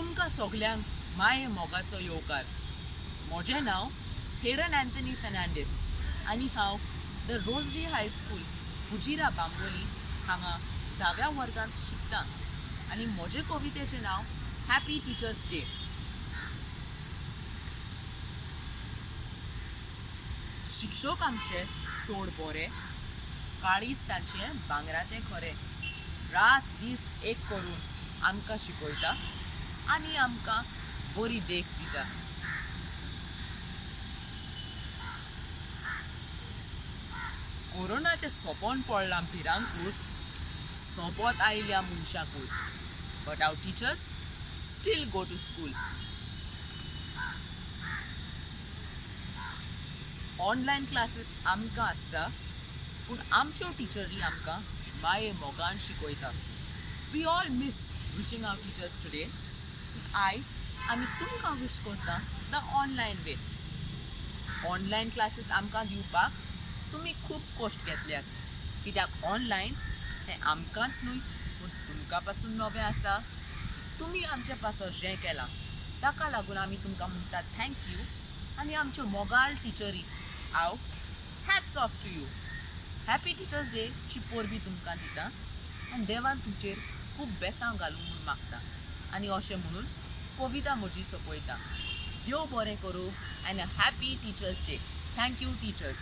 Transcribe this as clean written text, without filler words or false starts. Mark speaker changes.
Speaker 1: तुमकां सगल्यांक माये मोगाचो येवकार. म्हजें नांव हेडन अँथनी फेर्नांडीस आनी हांव द रोजरी हायस्कूल हुजिरा बांबोली हांगा 10व्या वर्गांत शिकतां आनी म्हजे कवितेचें नांव हॅपी टिचर्स डे. शिक्षक आमचे चड बरे, काळीज तांचें भांगराचें खरें. रात दीस एक करून आमकां शिकयता आनी आमकां बरी देख दिता. कोरोनाचें सोंपोन पडलां भिरांकूळ, सोबत आयल्या मनशाकूय. But our teachers still go to school. Online classes आमकां आसता, पूण आमच्यो टिचरी आमकां माये मोगान शिकयता. We all miss wishing our teachers today. आयज आमी तुमकां विश करता the online way. Online classes आमकां दिवपाक तुमी खूब कश्ट घेतल्यात, कित्याक ऑनलायन हें आमकांच न्हय पूण तुमकां पासून नवें आसा. तुमी आमचे पासत जें केलां ताका लागून आमी तुमकां म्हणटात थँक्यू. आनी आमच्यो मोगाल टिचरी हांव hats off to you. Happy teachers day ची परबीं तुमकां दिता आनी देवान तुमचेर खूब बेसांव घालूं म्हूण मागता आनी अशें म्हणून कविता म्हजी सोंपयता. देव बरें करूं end a happy teachers day. Thank you teachers.